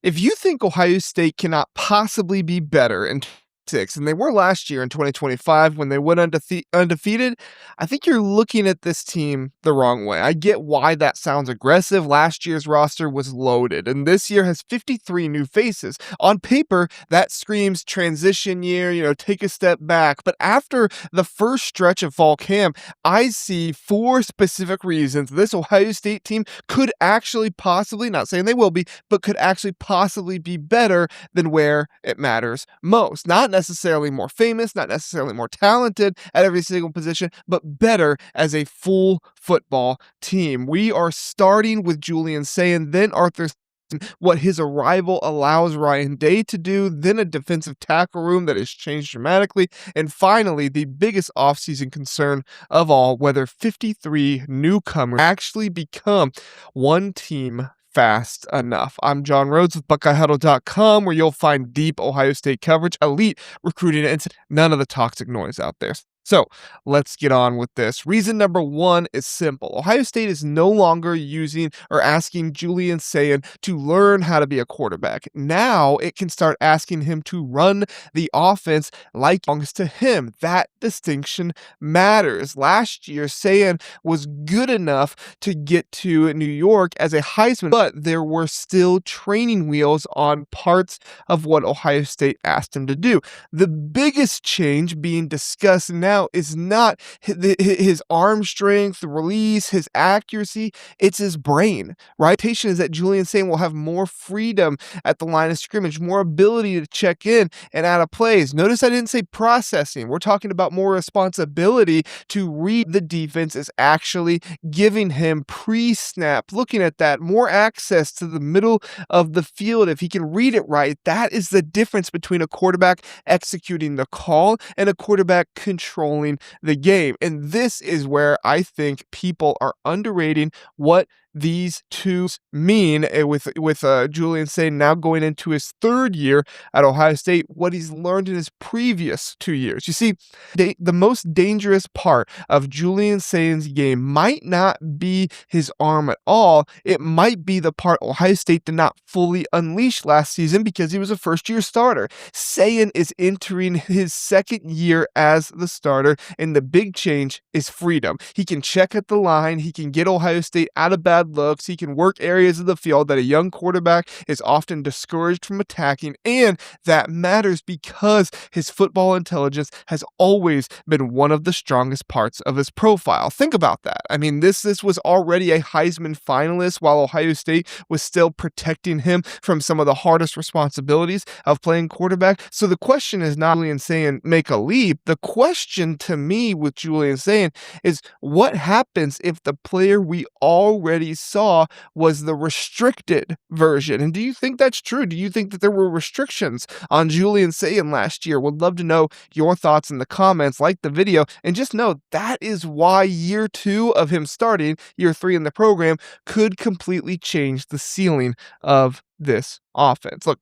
If you think Ohio State cannot possibly be better in 6, and they were last year in 2025 when they went undefeated, I think you're looking at this team the wrong way. I get why that sounds aggressive. Last year's roster was loaded, and this year has 53 new faces. On paper, that screams transition year, take a step back. But after the first stretch of fall camp, I see 4 specific reasons this Ohio State team could actually possibly, not saying they will be, but could actually possibly be better than where it matters most. Not necessarily more famous, not necessarily more talented at every single position, but better as a full football team. We are starting with Julian Sayin, then Arthur, what his arrival allows Ryan Day to do, then a defensive tackle room that has changed dramatically, and finally, the biggest offseason concern of all, whether 53 newcomers actually become one team fast enough. I'm John Rhodes with BuckeyeHuddle.com, where you'll find deep Ohio State coverage, elite recruiting, and none of the toxic noise out there. So let's get on with this. Reason number 1 is simple. Ohio State is no longer using or asking Julian Sayin to learn how to be a quarterback. Now it can start asking him to run the offense like it belongs to him. That distinction matters. Last year, Sayin was good enough to get to New York as a Heisman, but there were still training wheels on parts of what Ohio State asked him to do. The biggest change being discussed now is not his arm strength, the release, his accuracy, it's his brain. Right? Expectation is that Julian Sayin will have more freedom at the line of scrimmage, more ability to check in and out of plays. Notice I didn't say processing. We're talking about more responsibility to read the defense is actually giving him pre-snap, looking at that, more access to the middle of the field. If he can read it right, that is the difference between a quarterback executing the call and a quarterback controlling the game. And this is where I think people are underrating what these two mean with Julian Sayin now going into his 3rd year at Ohio State, what he's learned in his previous 2 years. You see, the most dangerous part of Julian Sayin's game might not be his arm at all. It might be the part Ohio State did not fully unleash last season because he was a first-year starter. Sayin is entering his 2nd year as the starter, and the big change is freedom. He can check at the line. He can get Ohio State out of bad looks. He can work areas of the field that a young quarterback is often discouraged from attacking, and that matters because his football intelligence has always been one of the strongest parts of his profile. Think about that. I mean, this was already a Heisman finalist while Ohio State was still protecting him from some of the hardest responsibilities of playing quarterback. So the question is not Julian Sayin make a leap. The question to me with Julian Sayin is what happens if the player we already saw was the restricted version? And do you think that's true? Do you think that there were restrictions on Julian Sayin last year? Would love to know your thoughts in the comments. Like the video, and just know that is why year 2 of him starting, year 3 in the program, could completely change the ceiling of this offense. Look,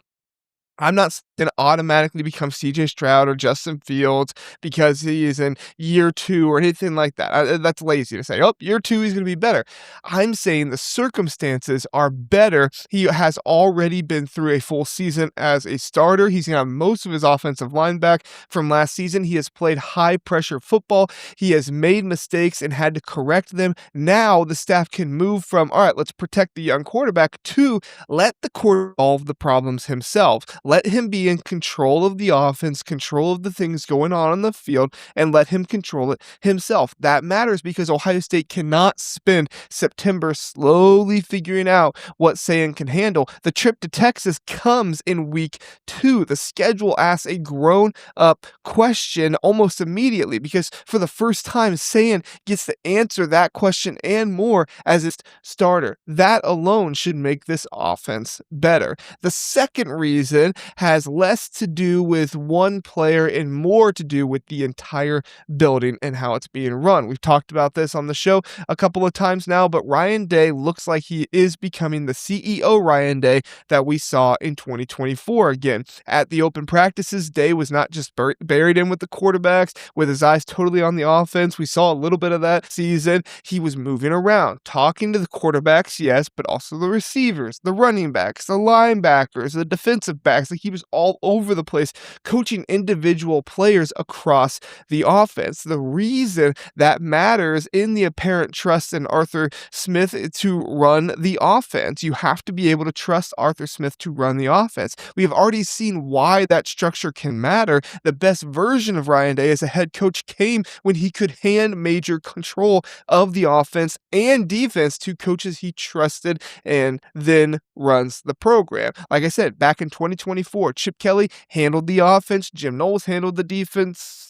I'm not going to automatically become CJ Stroud or Justin Fields because he is in year 2 or anything like that. That's lazy to say, oh, year 2 he's going to be better. I'm saying the circumstances are better. He has already been through a full season as a starter. He's going to have most of his offensive line back from last season. He has played high pressure football. He has made mistakes and had to correct them. Now the staff can move from, all right, let's protect the young quarterback, to let the quarterback solve the problems himself. Let him be in control of the offense, control of the things going on the field, and let him control it himself. That matters because Ohio State cannot spend September slowly figuring out what Sayin can handle. The trip to Texas comes in week 2. The schedule asks a grown-up question almost immediately because for the first time, Sayin gets to answer that question and more as its starter. That alone should make this offense better. The second reason has less to do with one player and more to do with the entire building and how it's being run. We've talked about this on the show a couple of times now, but Ryan Day looks like he is becoming the CEO Ryan Day that we saw in 2024 again. At the open practices, Day was not just buried in with the quarterbacks with his eyes totally on the offense. We saw a little bit of that season. He was moving around, talking to the quarterbacks, yes, but also the receivers, the running backs, the linebackers, the defensive backs. Like, he was all over the place, coaching individual players across the offense. The reason that matters in the apparent trust in Arthur Smith to run the offense. You have to be able to trust Arthur Smith to run the offense. We have already seen why that structure can matter. The best version of Ryan Day as a head coach came when he could hand major control of the offense and defense to coaches he trusted and then runs the program. Like I said, back in 2024, Chip Kelly handled the offense, Jim Knowles handled the defense.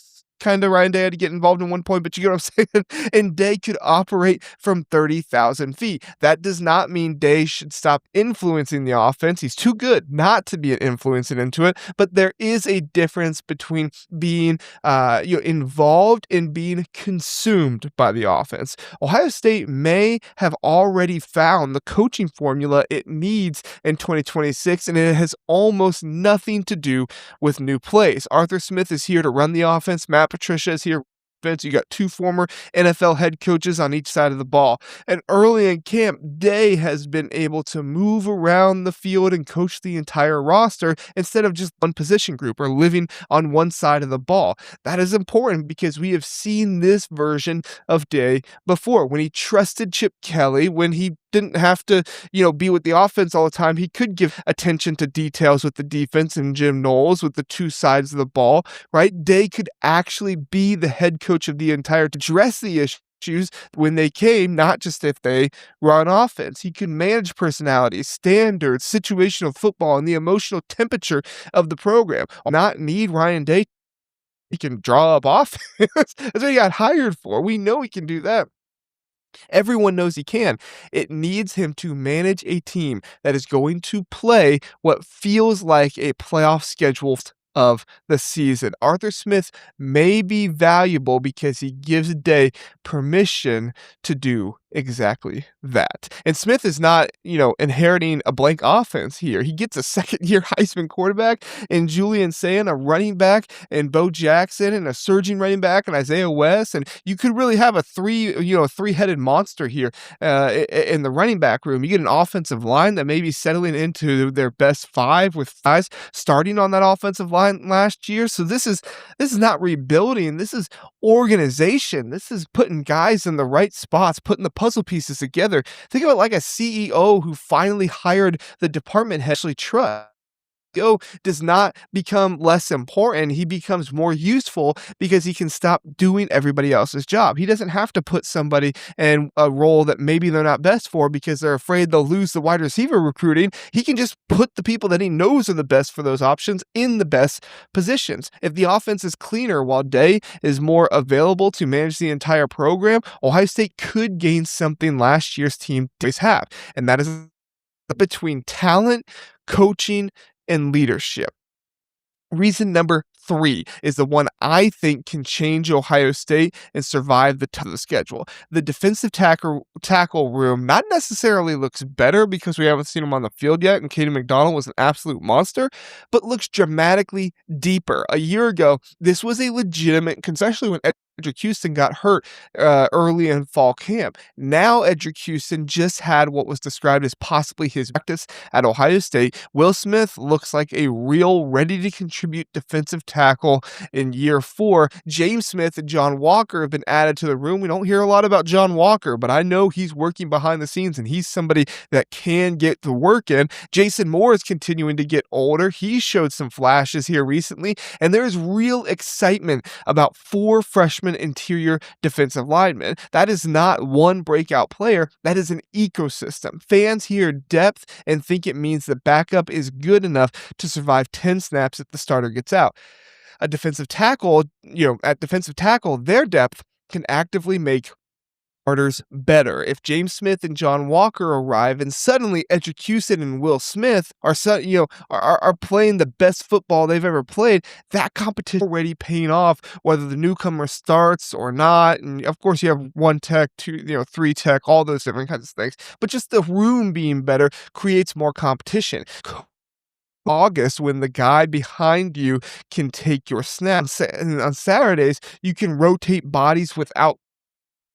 Kind of Ryan Day had to get involved in one point, but you get what I'm saying? And Day could operate from 30,000 feet. That does not mean Day should stop influencing the offense. He's too good not to be influencing into it, but there is a difference between being involved and being consumed by the offense. Ohio State may have already found the coaching formula it needs in 2026, and it has almost nothing to do with new plays. Arthur Smith is here to run the offense. Matt Patricia is here. You got two former NFL head coaches on each side of the ball. And early in camp, Day has been able to move around the field and coach the entire roster instead of just one position group or living on one side of the ball. That is important because we have seen this version of Day before. When he trusted Chip Kelly, when he didn't have to, be with the offense all the time, he could give attention to details with the defense and Jim Knowles with the two sides of the ball, right? Day could actually be the head coach of the entire to address the issues when they came, not just if they run offense. He can manage personalities, standards, situational football, and the emotional temperature of the program. Not need Ryan Day. He can draw up offense. That's what he got hired for. We know he can do that. Everyone knows he can. It needs him to manage a team that is going to play what feels like a playoff schedule of the season. Arthur Smith may be valuable because he gives Day permission to do exactly that. And Smith is not, inheriting a blank offense here. He gets a second-year Heisman quarterback in Julian Sayin, a running back, and Bo Jackson, and a surging running back, and Isaiah West. And you could really have a three-headed monster here in the running back room. You get an offensive line that may be settling into their best five with guys starting on that offensive line last year. So this is not rebuilding. This is organization. This is putting guys in the right spots, putting the puzzle pieces together. Think about like a CEO who finally hired the department head actually trust. Does not become less important. He becomes more useful because he can stop doing everybody else's job. He doesn't have to put somebody in a role that maybe they're not best for because they're afraid they'll lose the wide receiver recruiting. He can just put the people that he knows are the best for those options in the best positions. If the offense is cleaner while Day is more available to manage the entire program, Ohio State could gain something last year's team always have, and that is between talent, coaching, and leadership. Reason number 3 is the one I think can change Ohio State and survive the top of the schedule. The defensive tackle room not necessarily looks better because we haven't seen him on the field yet, and Caden McDonald was an absolute monster, but looks dramatically deeper. A year ago, this was a legitimate concern, especially when Edric Houston got hurt early in fall camp. Now Edric Houston just had what was described as possibly his practice at Ohio State. Will Smith looks like a real ready-to-contribute defensive tackle in year 4. James Smith and John Walker have been added to the room. We don't hear a lot about John Walker, but I know he's working behind the scenes, and he's somebody that can get the work in. Jason Moore is continuing to get older. He showed some flashes here recently, and there's real excitement about 4 freshmen interior defensive linemen. That is not one breakout player. That is an ecosystem. Fans hear depth and think it means the backup is good enough to survive 10 snaps if the starter gets out. A defensive tackle, at defensive tackle, their depth can actively make starters better. If James Smith and John Walker arrive and suddenly Edgercuson and Will Smith are playing the best football they've ever played, that competition already paying off whether the newcomer starts or not. And of course you have 1 tech, 3 tech, all those different kinds of things. But just the room being better creates more competition. August, when the guy behind you can take your snaps. And on Saturdays, you can rotate bodies without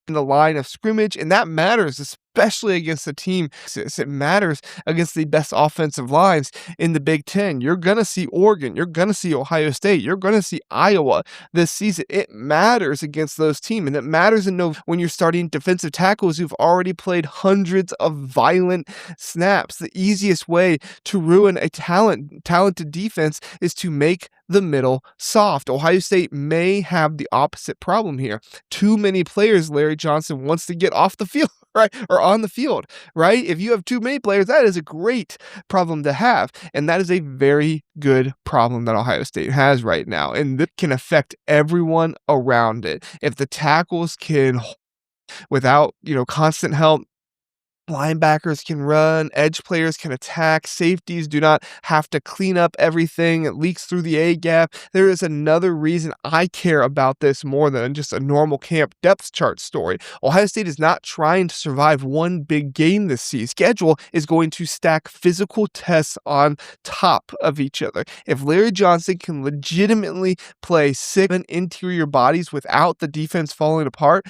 in the line of scrimmage, and that matters, especially against a team. It matters against the best offensive lines in the Big Ten. You're going to see Oregon. You're going to see Ohio State. You're going to see Iowa this season. It matters against those teams, and it matters when you're starting defensive tackles who've already played hundreds of violent snaps. The easiest way to ruin a talented defense is to make the middle soft. Ohio State may have the opposite problem here. Too many players Larry Johnson wants to get off the field, right? Or on the field, right? If you have too many players, that is a great problem to have. And that is a very good problem that Ohio State has right now. And that can affect everyone around it. If the tackles can, without, constant help, linebackers can run, edge players can attack, safeties do not have to clean up everything. It leaks through the A gap. There is another reason I care about this more than just a normal camp depth chart story. Ohio State is not trying to survive one big game this season. Schedule is going to stack physical tests on top of each other. If Larry Johnson can legitimately play 7 interior bodies without the defense falling apart,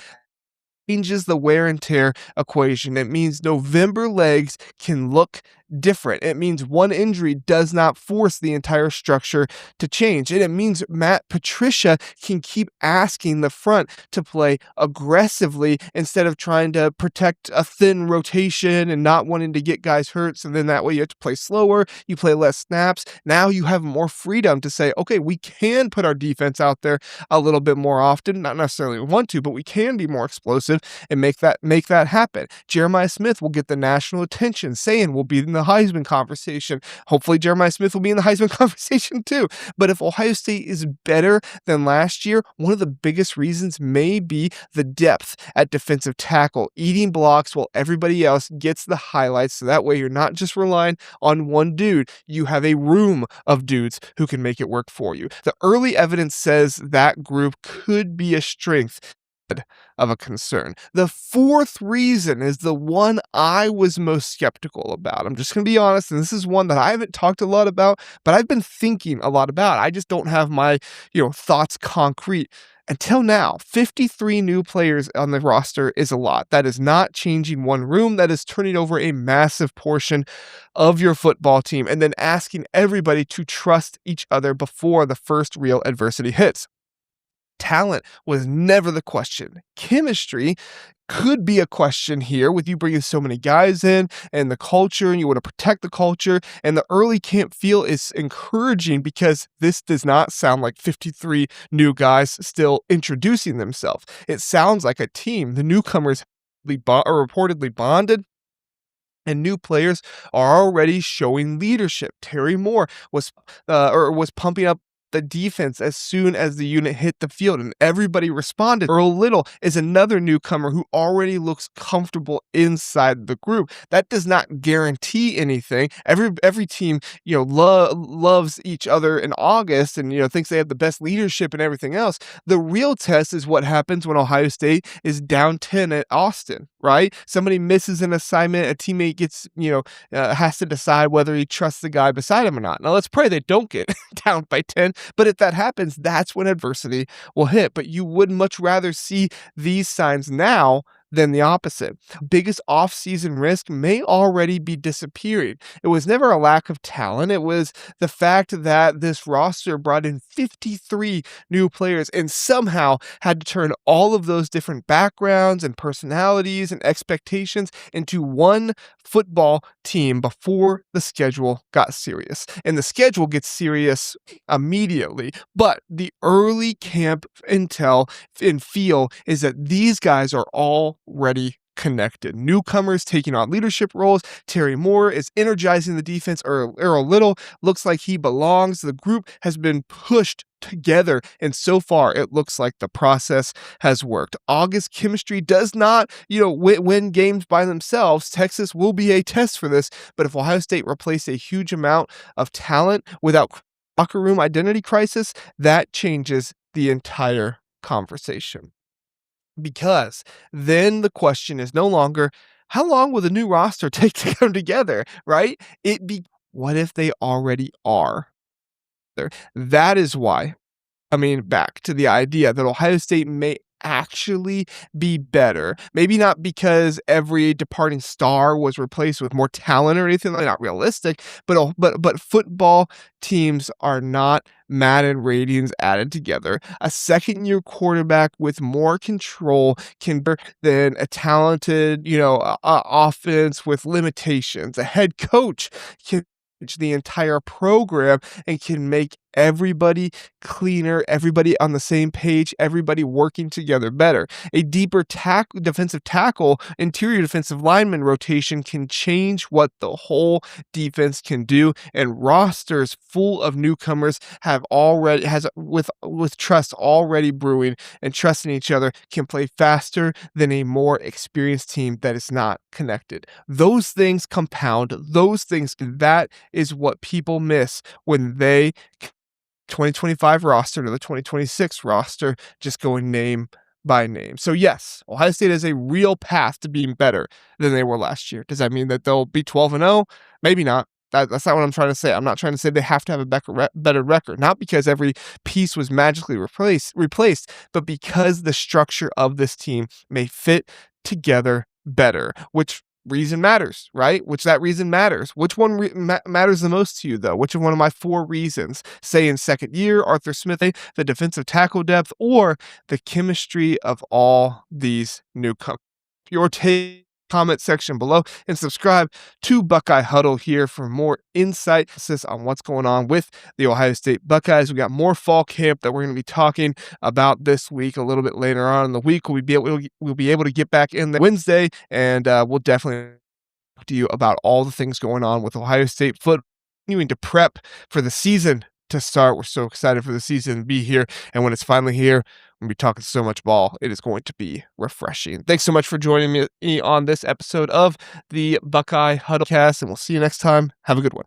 changes the wear and tear equation. It means November legs can look different. It means one injury does not force the entire structure to change. And it means Matt Patricia can keep asking the front to play aggressively instead of trying to protect a thin rotation and not wanting to get guys hurt. So then that way you have to play slower, you play less snaps. Now you have more freedom to say, okay, we can put our defense out there a little bit more often, not necessarily want to, but we can be more explosive and make that happen. Jeremiah Smith will get the national attention. Sayin will be in the Heisman conversation. Hopefully Jeremiah Smith will be in the Heisman conversation too. But if Ohio State is better than last year, one of the biggest reasons may be the depth at defensive tackle, eating blocks while everybody else gets the highlights. So that way you're not just relying on one dude. You have a room of dudes who can make it work for you. The early evidence says that group could be a strength of a concern. The fourth reason is the one I was most skeptical about. I'm just going to be honest, and this is one that I haven't talked a lot about, but I've been thinking a lot about. I just don't have my, thoughts concrete. Until now, 53 new players on the roster is a lot. That is not changing one room. That is turning over a massive portion of your football team and then asking everybody to trust each other before the first real adversity hits. Talent was never the question. Chemistry could be a question here with you bringing so many guys in and the culture, and you want to protect the culture. And the early camp feel is encouraging because this does not sound like 53 new guys still introducing themselves. It sounds like a team. The newcomers are reportedly bonded, and new players are already showing leadership. Terry Moore was pumping up the defense as soon as the unit hit the field, and everybody responded. Earl Little is another newcomer who already looks comfortable inside the group. That does not guarantee anything. Every team, loves each other in August and, thinks they have the best leadership and everything else. The real test is what happens when Ohio State is down 10 at Austin, right? Somebody misses an assignment, a teammate gets, has to decide whether he trusts the guy beside him or not. Now let's pray they don't get down by 10. But if that happens, that's when adversity will hit. But you would much rather see these signs now than the opposite. Biggest off-season risk may already be disappearing. It was never a lack of talent. It was the fact that this roster brought in 53 new players and somehow had to turn all of those different backgrounds and personalities and expectations into one football team before the schedule got serious. And the schedule gets serious immediately. But the early camp intel and feel is that these guys are all already connected. Newcomers taking on leadership roles. Terry Moore is energizing the defense. Earl Little looks like he belongs. The group has been pushed together, and so far it looks like the process has worked. August chemistry does not, win games by themselves. Texas will be a test for this, but if Ohio State replaced a huge amount of talent without locker room identity crisis, that changes the entire conversation. Because then the question is no longer, how long will the new roster take to come together, right? What if they already are there? That is why, back to the idea that Ohio State may actually be better. Maybe not because every departing star was replaced with more talent or anything, like not realistic, but football teams are not Madden ratings added together. A second-year quarterback with more control can be than a talented, offense with limitations. A head coach can manage the entire program and can make everybody cleaner, everybody on the same page, everybody working together better. A deeper defensive tackle, interior defensive lineman rotation can change what the whole defense can do, and rosters full of newcomers with trust already brewing and trusting each other can play faster than a more experienced team that is not connected. Those things compound, that is what people miss when they 2025 roster to the 2026 roster, just going name by name. So yes, Ohio State has a real path to being better than they were last year. Does that mean that they'll be 12-0? Maybe not. That's not what I'm trying to say. I'm not trying to say they have to have a better record, not because every piece was magically replaced, but because the structure of this team may fit together better, which reason matters, right? Which matters. Which one matters the most to you, though? Which of one of my 4 reasons? Say in second year, Arthur Smith, the defensive tackle depth, or the chemistry of all these newcomers? Your take, comment section below, and subscribe to Buckeye Huddle here for more insight on what's going on with the Ohio State Buckeyes. We got more fall camp that we're going to be talking about this week. A little bit later on in the week, we'll be able to get back in there Wednesday, and we'll definitely talk to you about all the things going on with Ohio State football, continuing to prep for the season to start. We're so excited for the season to be here, and when it's finally here, we'll be talking so much ball. It is going to be refreshing. Thanks so much for joining me on this episode of the Buckeye Huddlecast, and we'll see you next time. Have a good one.